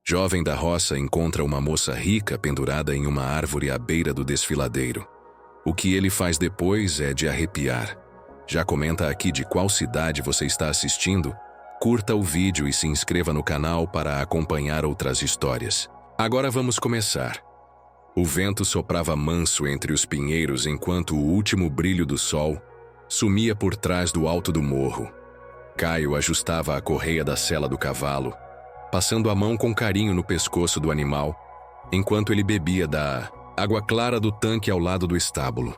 Jovem da roça encontra uma moça rica pendurada em uma árvore à beira do desfiladeiro. O que ele faz depois é de arrepiar. Já comenta aqui de qual cidade você está assistindo? Curta o vídeo e se inscreva no canal para acompanhar outras histórias. Agora vamos começar. O vento soprava manso entre os pinheiros enquanto o último brilho do sol sumia por trás do alto do morro. Caio ajustava a correia da sela do cavalo, passando a mão com carinho no pescoço do animal, enquanto ele bebia da água clara do tanque ao lado do estábulo.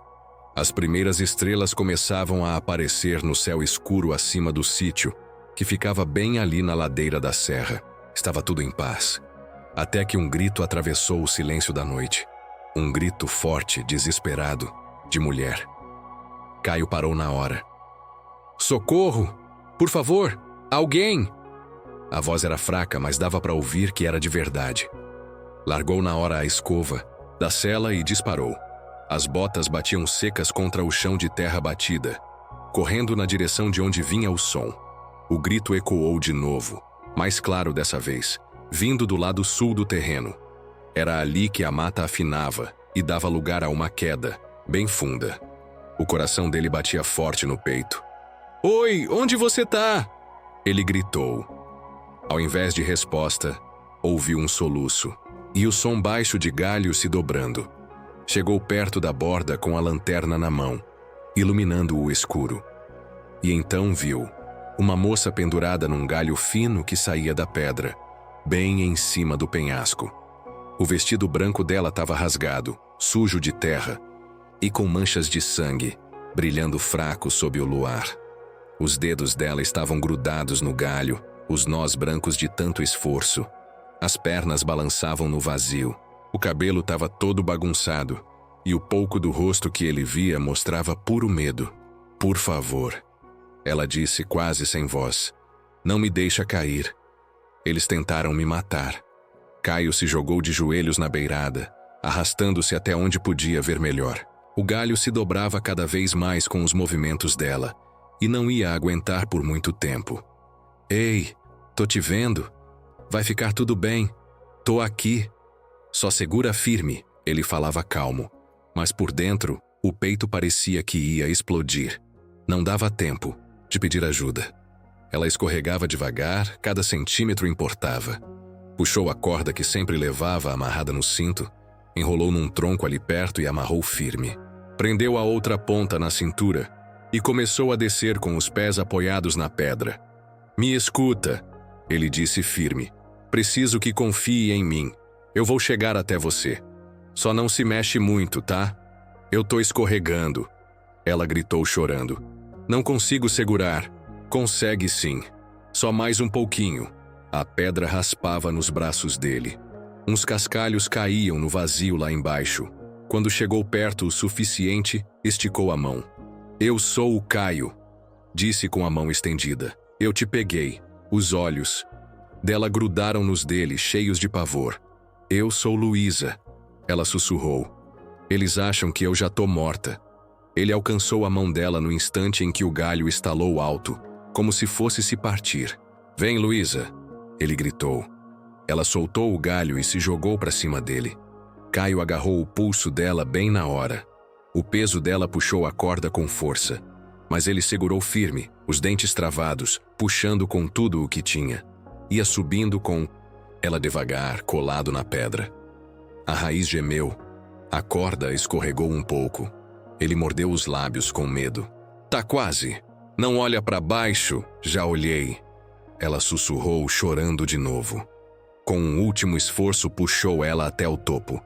As primeiras estrelas começavam a aparecer no céu escuro acima do sítio, que ficava bem ali na ladeira da serra. Estava tudo em paz, até que um grito atravessou o silêncio da noite. Um grito forte, desesperado, de mulher. Caio parou na hora. "Socorro! Por favor! Alguém!" A voz era fraca, mas dava para ouvir que era de verdade. Largou na hora a escova da sela e disparou. As botas batiam secas contra o chão de terra batida, correndo na direção de onde vinha o som. O grito ecoou de novo, mais claro dessa vez, vindo do lado sul do terreno. Era ali que a mata afinava e dava lugar a uma queda, bem funda. O coração dele batia forte no peito. "Oi, onde você tá?" Ele gritou. Ao invés de resposta, ouviu um soluço e o som baixo de galhos se dobrando. Chegou perto da borda com a lanterna na mão, iluminando o escuro. E então viu uma moça pendurada num galho fino que saía da pedra, bem em cima do penhasco. O vestido branco dela estava rasgado, sujo de terra, e com manchas de sangue, brilhando fraco sob o luar. Os dedos dela estavam grudados no galho, os nós brancos de tanto esforço. As pernas balançavam no vazio, o cabelo estava todo bagunçado, e o pouco do rosto que ele via mostrava puro medo. "Por favor," ela disse quase sem voz. "Não me deixa cair. Eles tentaram me matar." Caio se jogou de joelhos na beirada, arrastando-se até onde podia ver melhor. O galho se dobrava cada vez mais com os movimentos dela, e não ia aguentar por muito tempo. "Ei, tô te vendo. Vai ficar tudo bem. Tô aqui. Só segura firme," ele falava calmo, mas por dentro, o peito parecia que ia explodir. Não dava tempo de pedir ajuda. Ela escorregava devagar, cada centímetro importava. Puxou a corda que sempre levava amarrada no cinto, enrolou num tronco ali perto e amarrou firme. Prendeu a outra ponta na cintura e começou a descer com os pés apoiados na pedra. "Me escuta," ele disse firme. "Preciso que confie em mim. Eu vou chegar até você. Só não se mexe muito, tá? Eu tô escorregando." Ela gritou chorando. "Não consigo segurar." "Consegue sim. Só mais um pouquinho." A pedra raspava nos braços dele. Uns cascalhos caíam no vazio lá embaixo. Quando chegou perto o suficiente, esticou a mão. "Eu sou o Caio," disse com a mão estendida. "Eu te peguei." Os olhos dela grudaram nos dele, cheios de pavor. "Eu sou Luísa," ela sussurrou. "Eles acham que eu já tô morta." Ele alcançou a mão dela no instante em que o galho estalou alto, como se fosse se partir. "Vem, Luísa," ele gritou. Ela soltou o galho e se jogou para cima dele. Caio agarrou o pulso dela bem na hora. O peso dela puxou a corda com força, mas ele segurou firme, os dentes travados, puxando com tudo o que tinha. Ia subindo com ela devagar, colado na pedra. A raiz gemeu. A corda escorregou um pouco. Ele mordeu os lábios com medo. "Tá quase. Não olha para baixo, já olhei." Ela sussurrou, chorando de novo. Com um último esforço, puxou ela até o topo.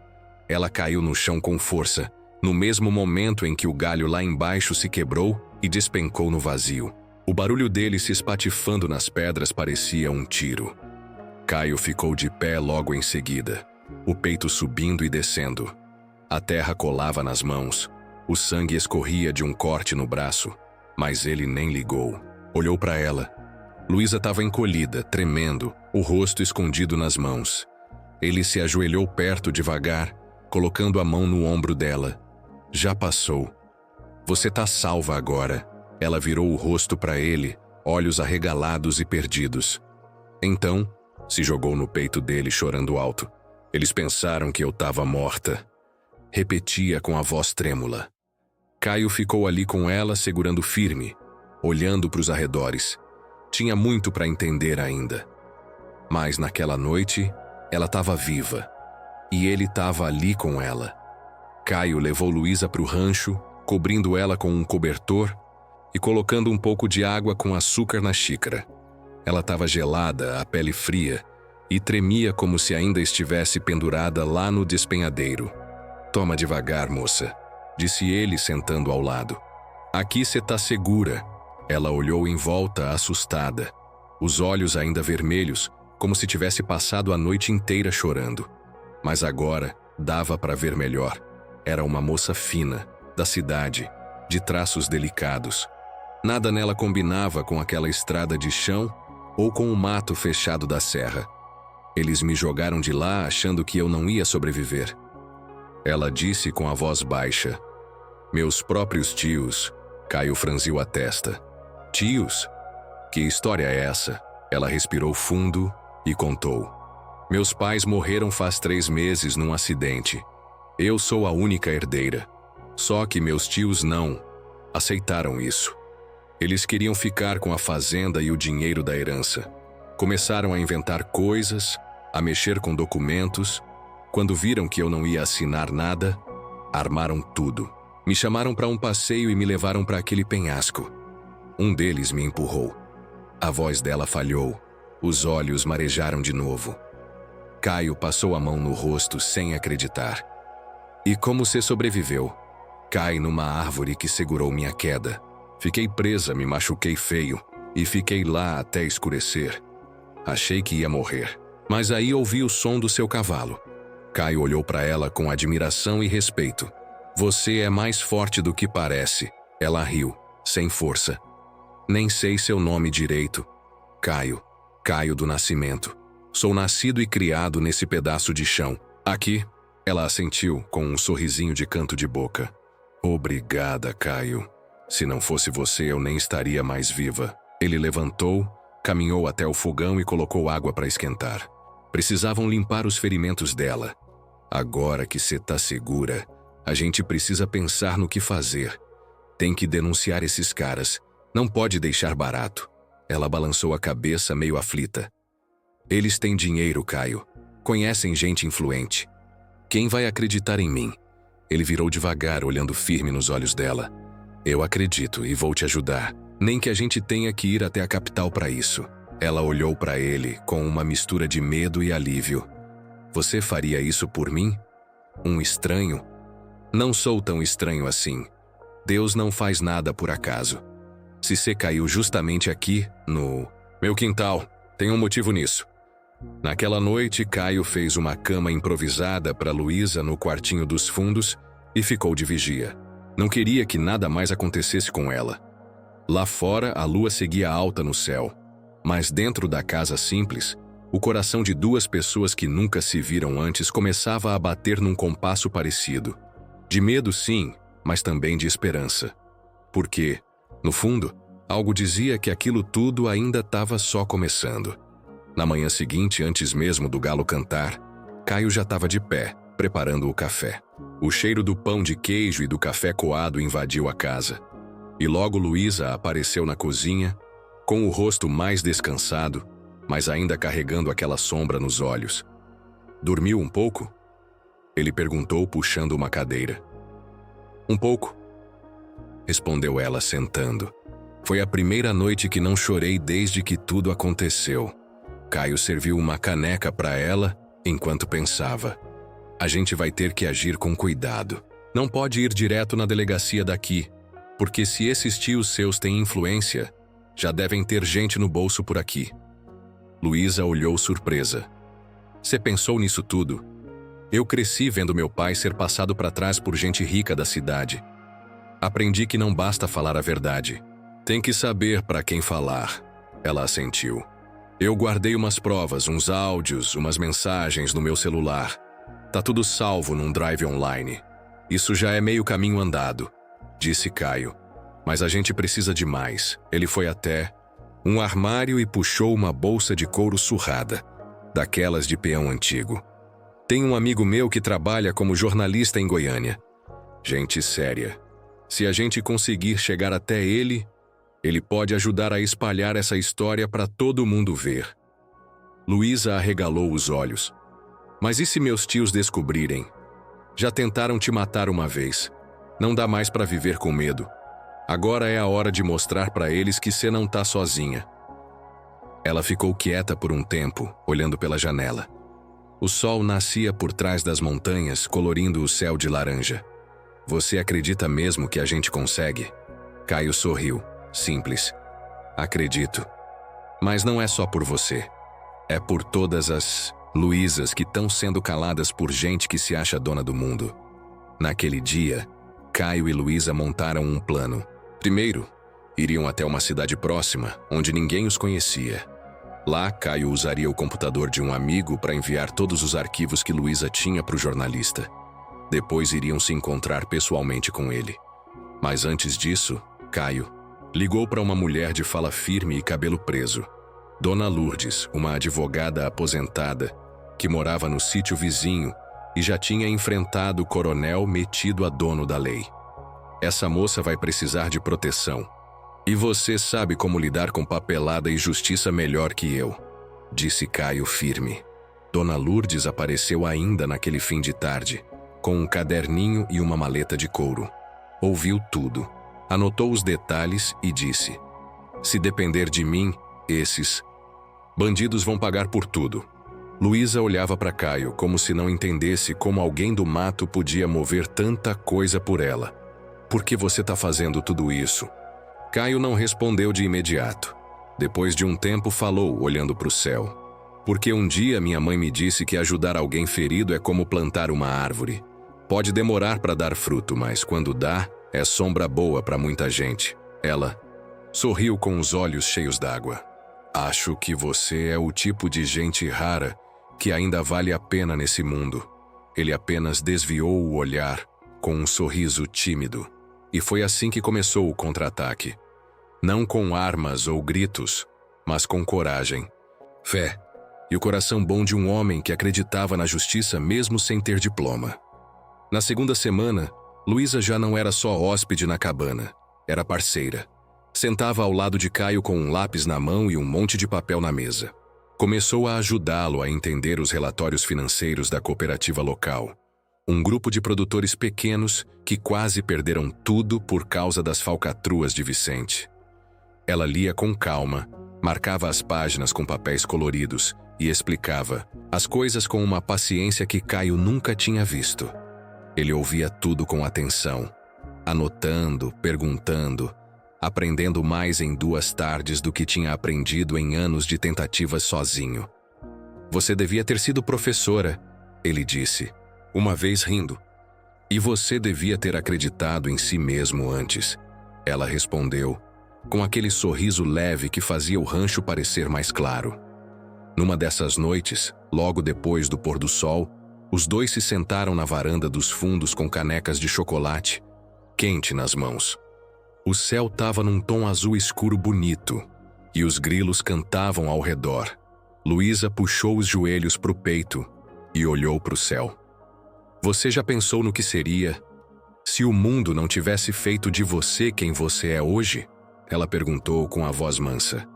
Ela caiu no chão com força, no mesmo momento em que o galho lá embaixo se quebrou e despencou no vazio. O barulho dele se espatifando nas pedras parecia um tiro. Caio ficou de pé logo em seguida, o peito subindo e descendo. A terra colava nas mãos, o sangue escorria de um corte no braço, mas ele nem ligou. Olhou para ela. Luísa estava encolhida, tremendo, o rosto escondido nas mãos. Ele se ajoelhou perto devagar, colocando a mão no ombro dela. "Já passou. Você tá salva agora." Ela virou o rosto para ele, olhos arregalados e perdidos. Então, Se jogou no peito dele chorando alto. Eles pensaram que eu estava morta. Repetia com a voz trêmula. Caio ficou ali com ela segurando firme, olhando para os arredores. Tinha muito para entender ainda. Mas naquela noite, ela estava viva. E ele estava ali com ela. Caio levou Luísa para o rancho, cobrindo ela com um cobertor e colocando um pouco de água com açúcar na xícara. Ela estava gelada, a pele fria, e tremia como se ainda estivesse pendurada lá no despenhadeiro. "Toma devagar, moça", disse ele sentando ao lado. "Aqui você tá segura." Ela olhou em volta, assustada, os olhos ainda vermelhos, como se tivesse passado a noite inteira chorando. Mas agora dava para ver melhor. Era uma moça fina, da cidade, de traços delicados. Nada nela combinava com aquela estrada de chão ou com o mato fechado da serra. Eles me jogaram de lá achando que eu não ia sobreviver. Ela disse com a voz baixa. "Meus próprios tios." Caio franziu a testa. "Tios? Que história é essa?" Ela respirou fundo e contou. "Meus pais morreram faz 3 meses num acidente. Eu sou a única herdeira. Só que meus tios não aceitaram isso. Eles queriam ficar com a fazenda e o dinheiro da herança. Começaram a inventar coisas, a mexer com documentos. Quando viram que eu não ia assinar nada, armaram tudo. Me chamaram para um passeio e me levaram para aquele penhasco. Um deles me empurrou." A voz dela falhou. Os olhos marejaram de novo. Caio passou a mão no rosto sem acreditar. "E como você sobreviveu?" "Cai numa árvore que segurou minha queda. Fiquei presa, me machuquei feio e fiquei lá até escurecer. Achei que ia morrer, mas aí ouvi o som do seu cavalo." Caio olhou para ela com admiração e respeito. "Você é mais forte do que parece." Ela riu, sem força. "Nem sei seu nome direito." "Caio. Caio do Nascimento. Sou nascido e criado nesse pedaço de chão. Aqui." Ela assentiu com um sorrisinho de canto de boca. "Obrigada, Caio. Se não fosse você, eu nem estaria mais viva." Ele levantou, caminhou até o fogão e colocou água para esquentar. Precisavam limpar os ferimentos dela. "Agora que você tá segura, a gente precisa pensar no que fazer. Tem que denunciar esses caras. Não pode deixar barato." Ela balançou a cabeça meio aflita. "Eles têm dinheiro, Caio. Conhecem gente influente. Quem vai acreditar em mim?" Ele virou devagar, olhando firme nos olhos dela. "Eu acredito e vou te ajudar. Nem que a gente tenha que ir até a capital para isso." Ela olhou para ele com uma mistura de medo e alívio. "Você faria isso por mim? Um estranho?" "Não sou tão estranho assim. Deus não faz nada por acaso. Se você caiu justamente aqui, no meu quintal, tem um motivo nisso." Naquela noite, Caio fez uma cama improvisada para Luísa no quartinho dos fundos e ficou de vigia. Não queria que nada mais acontecesse com ela. Lá fora, a lua seguia alta no céu. Mas dentro da casa simples, o coração de 2 pessoas que nunca se viram antes começava a bater num compasso parecido. De medo, sim, mas também de esperança. Porque, no fundo, algo dizia que aquilo tudo ainda estava só começando. Na manhã seguinte, antes mesmo do galo cantar, Caio já estava de pé, preparando o café. O cheiro do pão de queijo e do café coado invadiu a casa. E logo Luísa apareceu na cozinha, com o rosto mais descansado, mas ainda carregando aquela sombra nos olhos. "Dormiu um pouco?" Ele perguntou, puxando uma cadeira. "Um pouco", respondeu ela, sentando. "Foi a primeira noite que não chorei desde que tudo aconteceu." Caio serviu uma caneca para ela enquanto pensava. "A gente vai ter que agir com cuidado. Não pode ir direto na delegacia daqui, porque se esses tios seus têm influência, já devem ter gente no bolso por aqui." Luísa olhou surpresa. "Você pensou nisso tudo? Eu cresci vendo meu pai ser passado para trás por gente rica da cidade. Aprendi que não basta falar a verdade. Tem que saber para quem falar." Ela assentiu. "Eu guardei umas provas, uns áudios, umas mensagens no meu celular. Tá tudo salvo num drive online. Isso já é meio caminho andado", disse Caio. "Mas a gente precisa de mais." Ele foi até um armário e puxou uma bolsa de couro surrada. daquelas de peão antigo. Tem um amigo meu que trabalha como jornalista em Goiânia. Gente séria. Se a gente conseguir chegar até ele, ele pode ajudar a espalhar essa história para todo mundo ver. Luísa arregalou os olhos. Mas e se meus tios descobrirem? Já tentaram te matar uma vez. Não dá mais para viver com medo. Agora é a hora de mostrar para eles que você não tá sozinha. Ela ficou quieta por um tempo, olhando pela janela. O sol nascia por trás das montanhas, colorindo o céu de laranja. Você acredita mesmo que a gente consegue? Caio sorriu. Simples. Acredito. Mas não é só por você. É por todas as Luísas que estão sendo caladas por gente que se acha dona do mundo. Naquele dia, Caio e Luísa montaram um plano. Primeiro, iriam até uma cidade próxima, onde ninguém os conhecia. Lá, Caio usaria o computador de um amigo para enviar todos os arquivos que Luísa tinha para o jornalista. Depois iriam se encontrar pessoalmente com ele. Mas antes disso, Caio ligou para uma mulher de fala firme e cabelo preso. Dona Lourdes, uma advogada aposentada, que morava no sítio vizinho e já tinha enfrentado o coronel metido a dono da lei. Essa moça vai precisar de proteção. E você sabe como lidar com papelada e justiça melhor que eu, disse Caio firme. Dona Lourdes apareceu ainda naquele fim de tarde, com um caderninho e uma maleta de couro. Ouviu tudo, anotou os detalhes e disse: se depender de mim, esses bandidos vão pagar por tudo. Luísa olhava para Caio como se não entendesse como alguém do mato podia mover tanta coisa por ela. Por que você está fazendo tudo isso? Caio não respondeu de imediato. Depois de um tempo falou, olhando para o céu. Porque um dia minha mãe me disse que ajudar alguém ferido é como plantar uma árvore. Pode demorar para dar fruto, mas quando dá, é sombra boa para muita gente. Ela sorriu com os olhos cheios d'água. Acho que você é o tipo de gente rara que ainda vale a pena nesse mundo. Ele apenas desviou o olhar com um sorriso tímido. E foi assim que começou o contra-ataque. Não com armas ou gritos, mas com coragem, fé e o coração bom de um homem que acreditava na justiça mesmo sem ter diploma. Na segunda semana, Luísa já não era só hóspede na cabana, era parceira. Sentava ao lado de Caio com um lápis na mão e um monte de papel na mesa. Começou a ajudá-lo a entender os relatórios financeiros da cooperativa local. Um grupo de produtores pequenos que quase perderam tudo por causa das falcatruas de Vicente. Ela lia com calma, marcava as páginas com papéis coloridos e explicava as coisas com uma paciência que Caio nunca tinha visto. Ele ouvia tudo com atenção, anotando, perguntando, aprendendo mais em 2 tardes do que tinha aprendido em anos de tentativas sozinho. Você devia ter sido professora, ele disse, uma vez rindo. E você devia ter acreditado em si mesmo antes, ela respondeu, com aquele sorriso leve que fazia o rancho parecer mais claro. Numa dessas noites, logo depois do pôr do sol, os dois se sentaram na varanda dos fundos com canecas de chocolate, quente nas mãos. O céu estava num tom azul escuro bonito, e os grilos cantavam ao redor. Luísa puxou os joelhos para o peito e olhou para o céu. Você já pensou no que seria se o mundo não tivesse feito de você quem você é hoje? Ela perguntou com a voz mansa.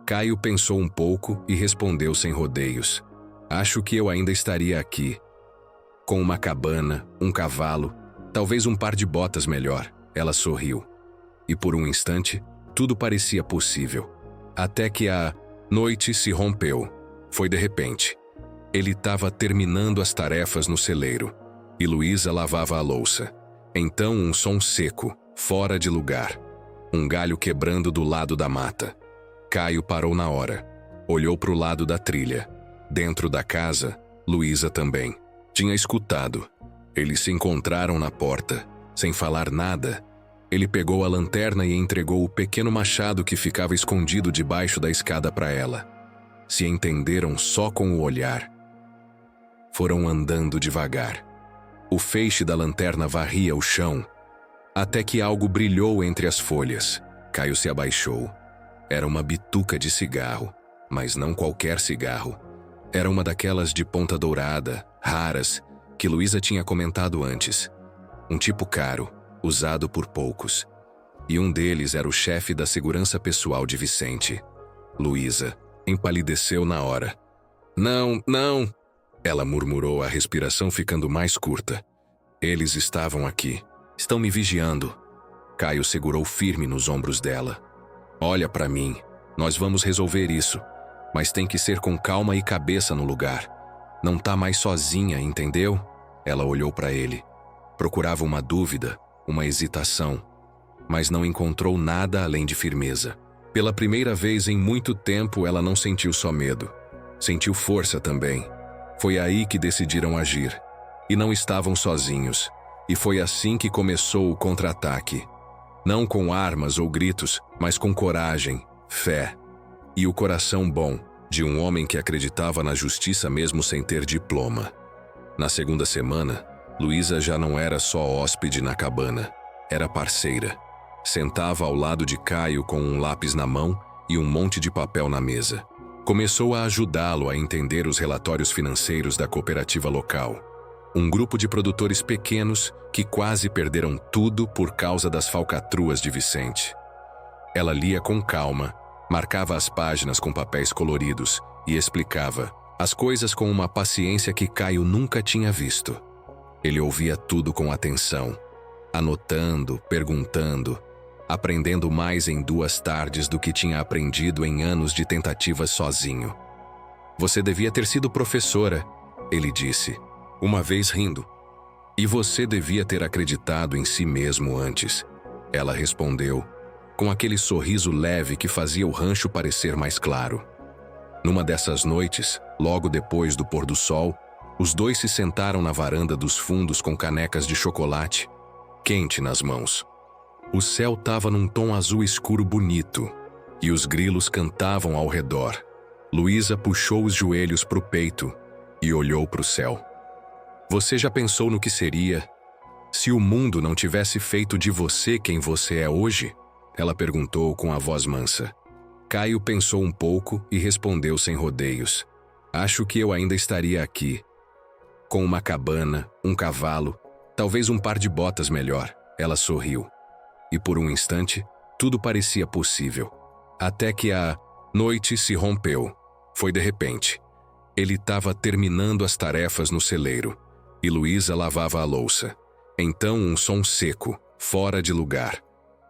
Caio pensou um pouco e respondeu sem rodeios. Acho que eu ainda estaria aqui. Com uma cabana, um cavalo, talvez um par de botas melhor. Ela sorriu. E por um instante, tudo parecia possível. Até que a noite se rompeu. Foi de repente. Ele estava terminando as tarefas no celeiro, e Luísa lavava a louça. Então um som seco, fora de lugar. Um galho quebrando do lado da mata. Caio parou na hora. Olhou para o lado da trilha. Dentro da casa, Luísa também. Tinha escutado. Eles se encontraram na porta, sem falar nada. Ele pegou a lanterna e entregou o pequeno machado que ficava escondido debaixo da escada para ela. Se entenderam só com o olhar. Foram andando devagar. O feixe da lanterna varria o chão, até que algo brilhou entre as folhas. Caio se abaixou. Era uma bituca de cigarro, mas não qualquer cigarro. Era uma daquelas de ponta dourada, raras, que Luísa tinha comentado antes. Um tipo caro, usado por poucos. E um deles era o chefe da segurança pessoal de Vicente. Luísa empalideceu na hora. Não, não! Ela murmurou, a respiração ficando mais curta. Eles estavam aqui. Estão me vigiando. Caio segurou firme nos ombros dela. Olha pra mim. Nós vamos resolver isso. Mas tem que ser com calma e cabeça no lugar. Não tá mais sozinha, entendeu? Ela olhou pra ele. Procurava uma dúvida, uma hesitação. Mas não encontrou nada além de firmeza. Pela primeira vez em muito tempo, ela não sentiu só medo. Sentiu força também. Foi aí que decidiram agir. E não estavam sozinhos. E foi assim que começou o contra-ataque. Não com armas ou gritos, mas com coragem, fé. E o coração bom, de um homem que acreditava na justiça mesmo sem ter diploma. Na segunda semana, Luísa já não era só hóspede na cabana. Era parceira. Sentava ao lado de Caio com um lápis na mão e um monte de papel na mesa. Começou a ajudá-lo a entender os relatórios financeiros da cooperativa local. Um grupo de produtores pequenos que quase perderam tudo por causa das falcatruas de Vicente. Ela lia com calma, marcava as páginas com papéis coloridos e explicava as coisas com uma paciência que Caio nunca tinha visto. Ele ouvia tudo com atenção, anotando, perguntando, aprendendo mais em 2 tardes do que tinha aprendido em anos de tentativas sozinho. Você devia ter sido professora, ele disse, uma vez rindo. E você devia ter acreditado em si mesmo antes, ela respondeu, com aquele sorriso leve que fazia o rancho parecer mais claro. Numa dessas noites, logo depois do pôr do sol, os dois se sentaram na varanda dos fundos com canecas de chocolate, quente nas mãos. O céu estava num tom azul escuro bonito, e os grilos cantavam ao redor. Luísa puxou os joelhos para o peito e olhou para o céu. Você já pensou no que seria se o mundo não tivesse feito de você quem você é hoje? Ela perguntou com a voz mansa. Caio pensou um pouco e respondeu sem rodeios. Acho que eu ainda estaria aqui. Com uma cabana, um cavalo, talvez um par de botas melhor. Ela sorriu. E por um instante, tudo parecia possível. Até que a noite se rompeu. Foi de repente. Ele estava terminando as tarefas no celeiro, e Luísa lavava a louça. Então um som seco, fora de lugar.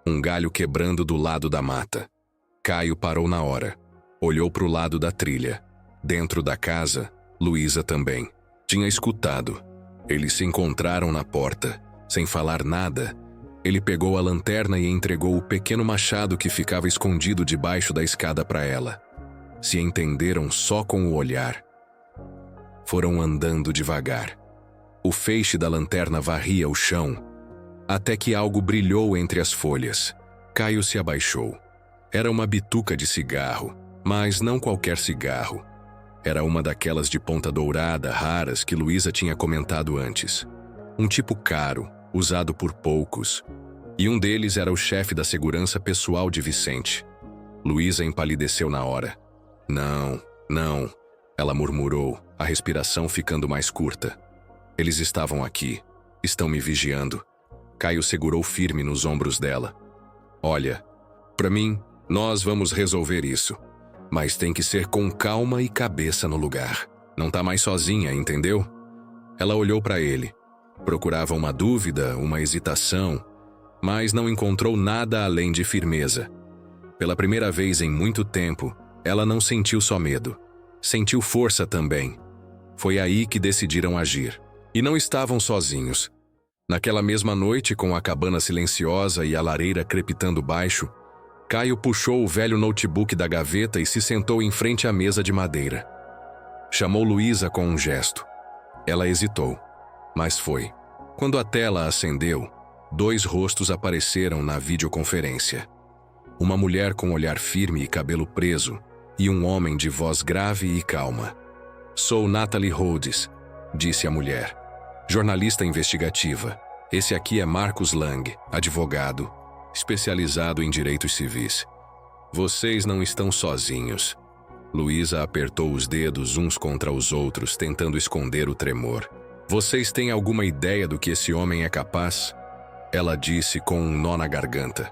Um galho quebrando do lado da mata. Caio parou na hora. Olhou para o lado da trilha. Dentro da casa, Luísa também. Tinha escutado. Eles se encontraram na porta. Sem falar nada, ele pegou a lanterna e entregou o pequeno machado que ficava escondido debaixo da escada para ela. Se entenderam só com o olhar. Foram andando devagar. O feixe da lanterna varria o chão, até que algo brilhou entre as folhas. Caio se abaixou. Era uma bituca de cigarro, mas não qualquer cigarro. Era uma daquelas de ponta dourada, raras, que Luísa tinha comentado antes. Um tipo caro, usado por poucos. E um deles era o chefe da segurança pessoal de Vicente. Luísa empalideceu na hora. Não, não, ela murmurou, a respiração ficando mais curta. Eles estavam aqui, estão me vigiando. Caio segurou firme nos ombros dela. Olha, pra mim, nós vamos resolver isso. Mas tem que ser com calma e cabeça no lugar. Não tá mais sozinha, entendeu? Ela olhou pra ele. Procurava uma dúvida, uma hesitação, mas não encontrou nada além de firmeza. Pela primeira vez em muito tempo, ela não sentiu só medo. Sentiu força também. Foi aí que decidiram agir. E não estavam sozinhos. Naquela mesma noite, com a cabana silenciosa e a lareira crepitando baixo, Caio puxou o velho notebook da gaveta e se sentou em frente à mesa de madeira. Chamou Luísa com um gesto. Ela hesitou, mas foi. Quando a tela acendeu, 2 rostos apareceram na videoconferência. Uma mulher com olhar firme e cabelo preso, e um homem de voz grave e calma. Sou Natalie Rhodes, disse a mulher. Jornalista investigativa. Esse aqui é Marcos Lang, advogado, especializado em direitos civis. Vocês não estão sozinhos. Luísa apertou os dedos uns contra os outros, tentando esconder o tremor. Vocês têm alguma ideia do que esse homem é capaz? Ela disse com um nó na garganta.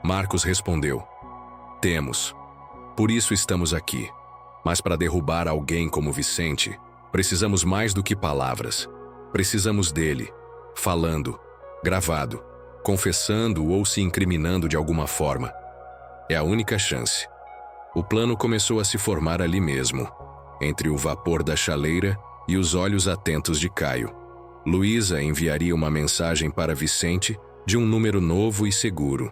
Marcos respondeu. Temos. Por isso estamos aqui. Mas para derrubar alguém como Vicente, precisamos mais do que palavras. Precisamos dele, falando, gravado, confessando ou se incriminando de alguma forma. É a única chance. O plano começou a se formar ali mesmo, entre o vapor da chaleira e os olhos atentos de Caio. Luísa enviaria uma mensagem para Vicente de um número novo e seguro.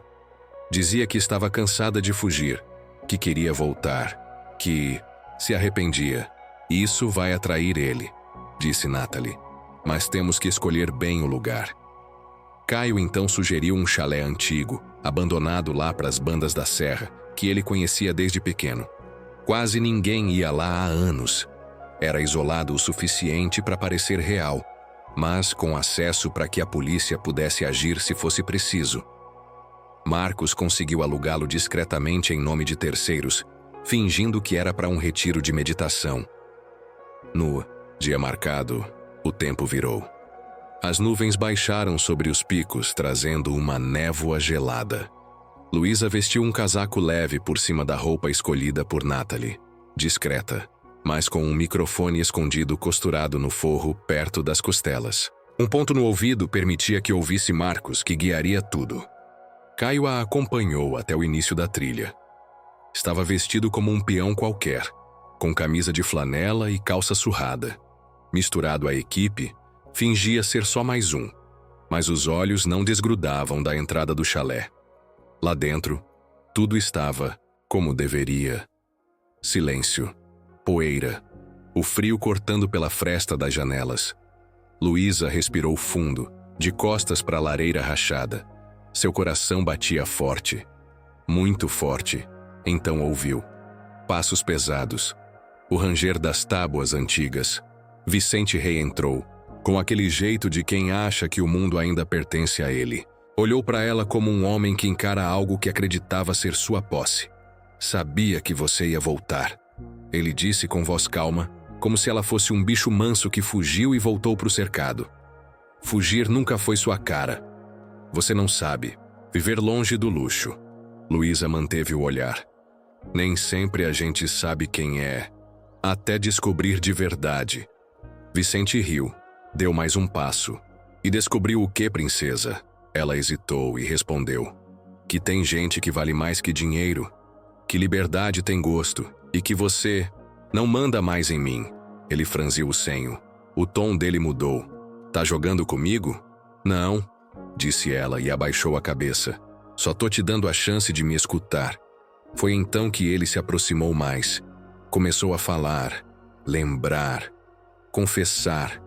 Dizia que estava cansada de fugir, que queria voltar, que se arrependia. Isso vai atrair ele, disse Natalie. Mas temos que escolher bem o lugar. Caio então sugeriu um chalé antigo, abandonado lá para as bandas da serra, que ele conhecia desde pequeno. Quase ninguém ia lá há anos. Era isolado o suficiente para parecer real, mas com acesso para que a polícia pudesse agir se fosse preciso. Marcos conseguiu alugá-lo discretamente em nome de terceiros, fingindo que era para um retiro de meditação. No dia marcado, o tempo virou. As nuvens baixaram sobre os picos, trazendo uma névoa gelada. Luísa vestiu um casaco leve por cima da roupa escolhida por Natalie, discreta, mas com um microfone escondido costurado no forro perto das costelas. Um ponto no ouvido permitia que ouvisse Marcos, que guiaria tudo. Caio a acompanhou até o início da trilha. Estava vestido como um peão qualquer, com camisa de flanela e calça surrada. Misturado à equipe, fingia ser só mais um, mas os olhos não desgrudavam da entrada do chalé. Lá dentro, tudo estava como deveria. Silêncio, poeira, o frio cortando pela fresta das janelas. Luísa respirou fundo, de costas para a lareira rachada. Seu coração batia forte, muito forte. Então ouviu passos pesados, o ranger das tábuas antigas. Vicente reentrou, com aquele jeito de quem acha que o mundo ainda pertence a ele. Olhou para ela como um homem que encara algo que acreditava ser sua posse. Sabia que você ia voltar, ele disse com voz calma, como se ela fosse um bicho manso que fugiu e voltou para o cercado. Fugir nunca foi sua cara. Você não sabe. Viver longe do luxo. Luísa manteve o olhar. Nem sempre a gente sabe quem é, até descobrir de verdade. Vicente riu, deu mais um passo. E descobriu o que, princesa? Ela hesitou e respondeu. Que tem gente que vale mais que dinheiro, que liberdade tem gosto e que você não manda mais em mim. Ele franziu o senho. O tom dele mudou. Tá jogando comigo? Não, disse ela e abaixou a cabeça. Só tô te dando a chance de me escutar. Foi então que ele se aproximou mais. Começou a falar, lembrar, confessar,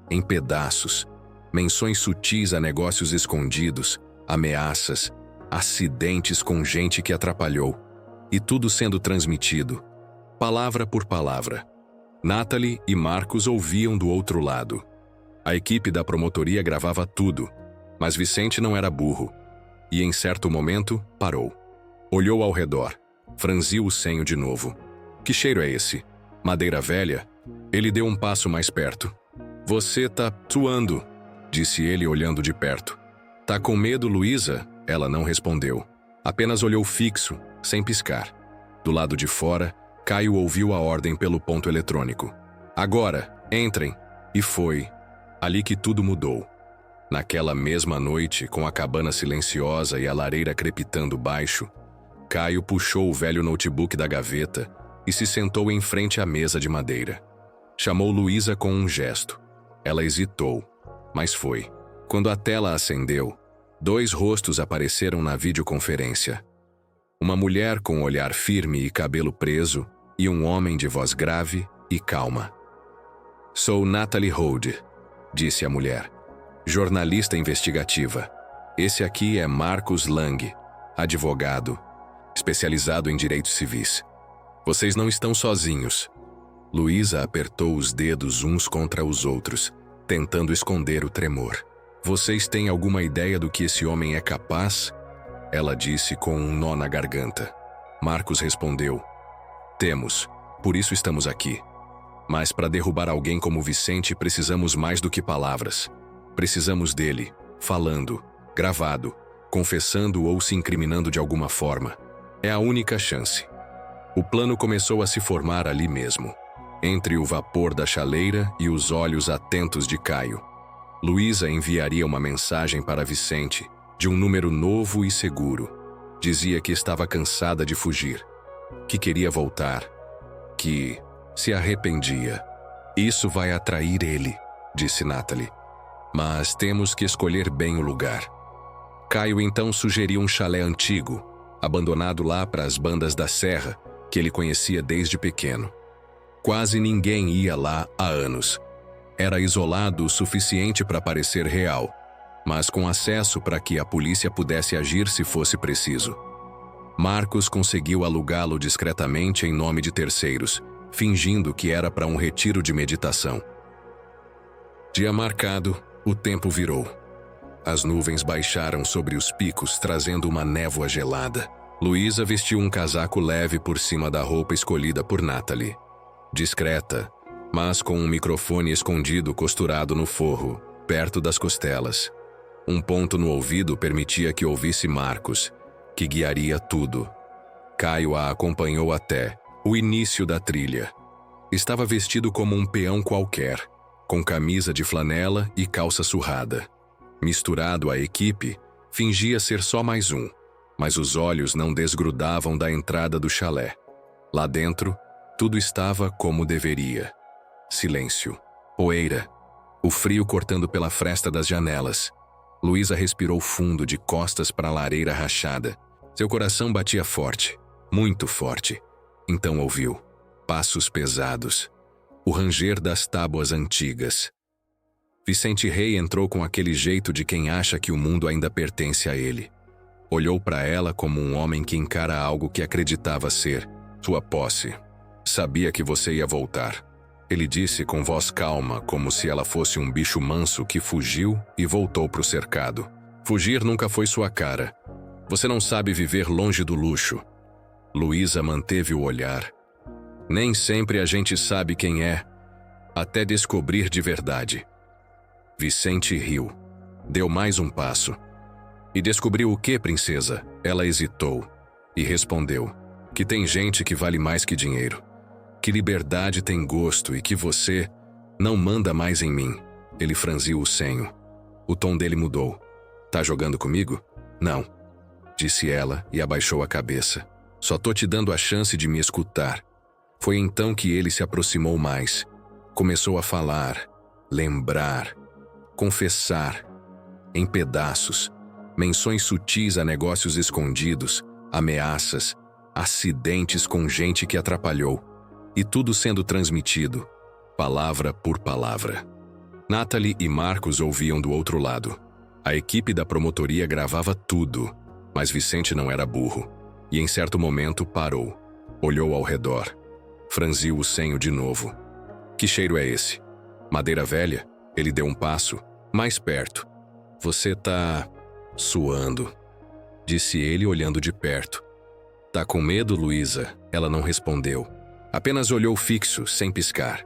em pedaços. Menções sutis a negócios escondidos, ameaças, acidentes com gente que atrapalhou. E tudo sendo transmitido, palavra por palavra. Natalie e Marcos ouviam do outro lado. A equipe da promotoria gravava tudo, mas Vicente não era burro. E em certo momento, parou. Olhou ao redor, franziu o senho de novo. Que cheiro é esse? Madeira velha? Ele deu um passo mais perto. Você tá suando, disse ele olhando de perto. Tá com medo, Luísa? Ela não respondeu. Apenas olhou fixo, sem piscar. Do lado de fora, Caio ouviu a ordem pelo ponto eletrônico. Agora, entrem. E foi ali que tudo mudou. Naquela mesma noite, com a cabana silenciosa e a lareira crepitando baixo, Caio puxou o velho notebook da gaveta e se sentou em frente à mesa de madeira. Chamou Luísa com um gesto. Ela hesitou, mas foi. Quando a tela acendeu, 2 rostos apareceram na videoconferência. Uma mulher com olhar firme e cabelo preso e um homem de voz grave e calma. Sou Natalie Hood, disse a mulher. Jornalista investigativa. Esse aqui é Marcos Lang, advogado, especializado em direitos civis. Vocês não estão sozinhos. Luísa apertou os dedos uns contra os outros, tentando esconder o tremor. Vocês têm alguma ideia do que esse homem é capaz? Ela disse com um nó na garganta. Marcos respondeu. Temos. Por isso estamos aqui. Mas para derrubar alguém como Vicente, precisamos mais do que palavras. Precisamos dele, falando, gravado, confessando ou se incriminando de alguma forma. É a única chance. O plano começou a se formar ali mesmo, entre o vapor da chaleira e os olhos atentos de Caio. Luísa enviaria uma mensagem para Vicente, de um número novo e seguro. Dizia que estava cansada de fugir, que queria voltar, que se arrependia. Isso vai atrair ele, disse Natalie. Mas temos que escolher bem o lugar. Caio então sugeriu um chalé antigo, abandonado lá para as bandas da serra, que ele conhecia desde pequeno. Quase ninguém ia lá há anos. Era isolado o suficiente para parecer real, mas com acesso para que a polícia pudesse agir se fosse preciso. Marcos conseguiu alugá-lo discretamente em nome de terceiros, fingindo que era para um retiro de meditação. Dia marcado, o tempo virou. As nuvens baixaram sobre os picos, trazendo uma névoa gelada. Luísa vestiu um casaco leve por cima da roupa escolhida por Natalie. Discreta, mas com um microfone escondido costurado no forro, perto das costelas. Um ponto no ouvido permitia que ouvisse Marcos, que guiaria tudo. Caio a acompanhou até o início da trilha. Estava vestido como um peão qualquer, com camisa de flanela e calça surrada. Misturado à equipe, fingia ser só mais um, mas os olhos não desgrudavam da entrada do chalé. Lá dentro, tudo estava como deveria. Silêncio, poeira, o frio cortando pela fresta das janelas. Luísa respirou fundo de costas para a lareira rachada. Seu coração batia forte, muito forte. Então ouviu passos pesados, o ranger das tábuas antigas. Vicente Rei entrou com aquele jeito de quem acha que o mundo ainda pertence a ele. Olhou para ela como um homem que encara algo que acreditava ser sua posse. Sabia que você ia voltar. Ele disse com voz calma, como se ela fosse um bicho manso que fugiu e voltou para o cercado. Fugir nunca foi sua cara. Você não sabe viver longe do luxo. Luísa manteve o olhar. Nem sempre a gente sabe quem é, até descobrir de verdade. Vicente riu. Deu mais um passo. E descobriu o que, princesa? Ela hesitou e respondeu que tem gente que vale mais que dinheiro. Que liberdade tem gosto e que você não manda mais em mim. Ele franziu o senho. O tom dele mudou. Tá jogando comigo? Não, disse ela e abaixou a cabeça. Só tô te dando a chance de me escutar. Foi então que ele se aproximou mais. Começou a falar, lembrar, confessar, em pedaços, menções sutis a negócios escondidos, ameaças, acidentes com gente que atrapalhou. E tudo sendo transmitido, palavra por palavra. Natalie e Marcos ouviam do outro lado. A equipe da promotoria gravava tudo, mas Vicente não era burro. E em certo momento parou, olhou ao redor, franziu o senho de novo. Que cheiro é esse? Madeira velha? Ele deu um passo, mais perto. Você tá suando, disse ele olhando de perto. Tá com medo, Luísa? Ela não respondeu. Apenas olhou fixo, sem piscar.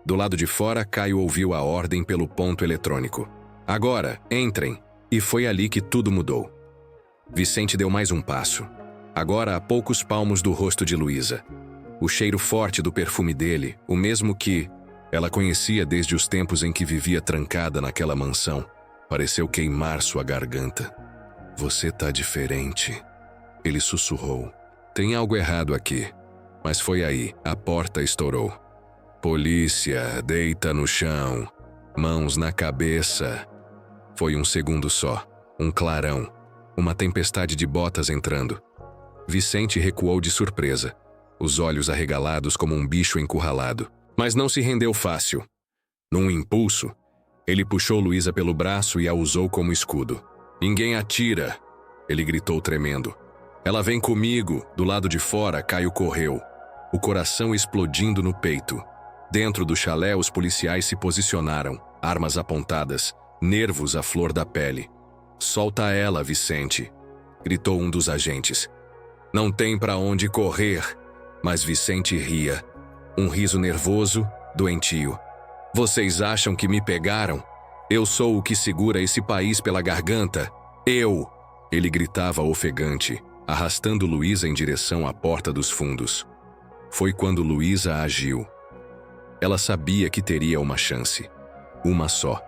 Do lado de fora, Caio ouviu a ordem pelo ponto eletrônico. Agora, entrem. E foi ali que tudo mudou. Vicente deu mais um passo. Agora a poucos palmos do rosto de Luísa. O cheiro forte do perfume dele, o mesmo que ela conhecia desde os tempos em que vivia trancada naquela mansão, pareceu queimar sua garganta. Você tá diferente. Ele sussurrou. Tem algo errado aqui. Mas foi aí, a porta estourou. Polícia, deita no chão, mãos na cabeça. Foi um segundo só, um clarão, uma tempestade de botas entrando. Vicente recuou de surpresa, os olhos arregalados como um bicho encurralado. Mas não se rendeu fácil. Num impulso, ele puxou Luísa pelo braço e a usou como escudo. Ninguém atira, ele gritou tremendo. Ela vem comigo, do lado de fora, Caio correu. O coração explodindo no peito. Dentro do chalé, os policiais se posicionaram, armas apontadas, nervos à flor da pele. Solta ela, Vicente, gritou um dos agentes. Não tem para onde correr, mas Vicente ria. Um riso nervoso, doentio. Vocês acham que me pegaram? Eu sou o que segura esse país pela garganta. Eu! Ele gritava ofegante, arrastando Luísa em direção à porta dos fundos. Foi quando Luísa agiu. Ela sabia que teria uma chance. Uma só.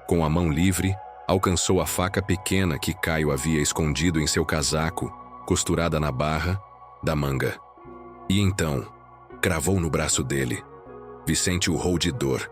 Com a mão livre, alcançou a faca pequena que Caio havia escondido em seu casaco, costurada na barra da manga. E então, cravou no braço dele. Vicente urrou de dor.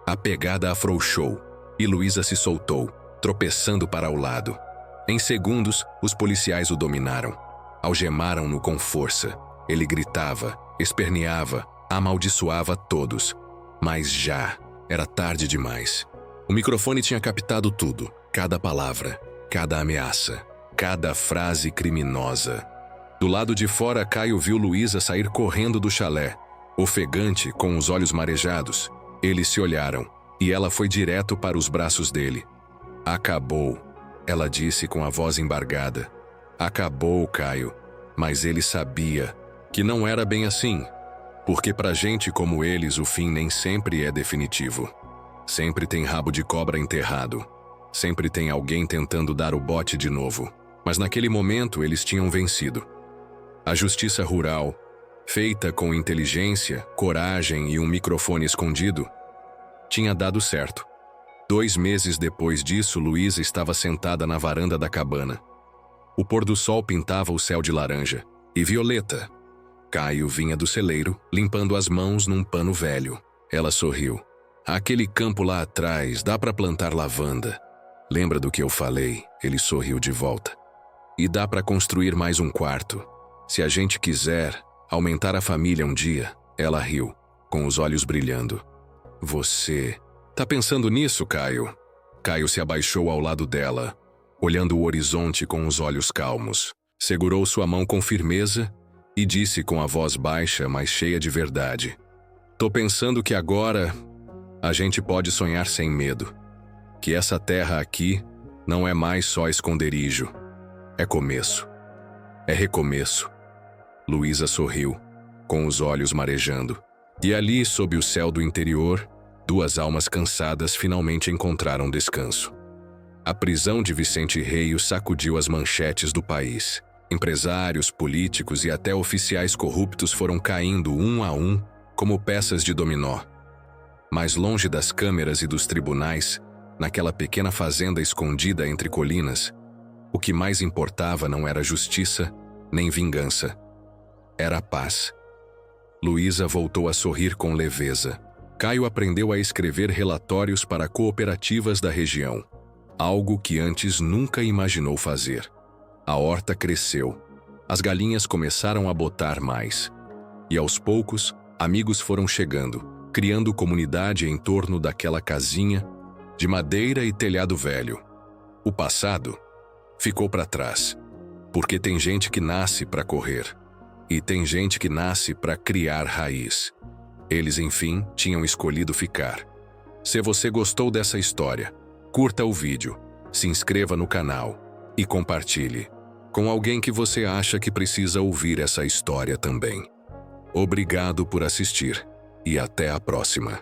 A pegada afrouxou e Luísa se soltou, tropeçando para o lado. Em segundos, os policiais o dominaram. Algemaram-no com força. Ele gritava, esperneava, amaldiçoava todos. Mas já era tarde demais. O microfone tinha captado tudo, cada palavra, cada ameaça, cada frase criminosa. Do lado de fora, Caio viu Luísa sair correndo do chalé, ofegante, com os olhos marejados. Eles se olharam, e ela foi direto para os braços dele. Acabou, ela disse com a voz embargada. Acabou, Caio. Mas ele sabia que não era bem assim, porque pra gente como eles o fim nem sempre é definitivo. Sempre tem rabo de cobra enterrado. Sempre tem alguém tentando dar o bote de novo. Mas naquele momento eles tinham vencido. A justiça rural, feita com inteligência, coragem e um microfone escondido, tinha dado certo. 2 meses depois disso, Luísa estava sentada na varanda da cabana. O pôr do sol pintava o céu de laranja e violeta. Caio vinha do celeiro, limpando as mãos num pano velho. Ela sorriu. Aquele campo lá atrás, dá para plantar lavanda. Lembra do que eu falei? Ele sorriu de volta. E dá para construir mais um quarto. Se a gente quiser aumentar a família um dia. Ela riu, com os olhos brilhando. Você tá pensando nisso, Caio? Caio se abaixou ao lado dela, olhando o horizonte com os olhos calmos. Segurou sua mão com firmeza e disse com a voz baixa, mas cheia de verdade. Tô pensando que agora a gente pode sonhar sem medo. Que essa terra aqui não é mais só esconderijo. É começo. É recomeço. Luísa sorriu, com os olhos marejando. E ali, sob o céu do interior, 2 almas cansadas finalmente encontraram descanso. A prisão de Vicente Reio sacudiu as manchetes do país. Empresários, políticos e até oficiais corruptos foram caindo um a um, como peças de dominó. Mais longe das câmeras e dos tribunais, naquela pequena fazenda escondida entre colinas, o que mais importava não era justiça, nem vingança. Era a paz. Luísa voltou a sorrir com leveza. Caio aprendeu a escrever relatórios para cooperativas da região, algo que antes nunca imaginou fazer. A horta cresceu. As galinhas começaram a botar mais. E aos poucos, amigos foram chegando, criando comunidade em torno daquela casinha de madeira e telhado velho. O passado ficou para trás, porque tem gente que nasce para correr, e tem gente que nasce para criar raiz. Eles, enfim, tinham escolhido ficar. Se você gostou dessa história, curta o vídeo, se inscreva no canal e compartilhe com alguém que você acha que precisa ouvir essa história também. Obrigado por assistir e até a próxima.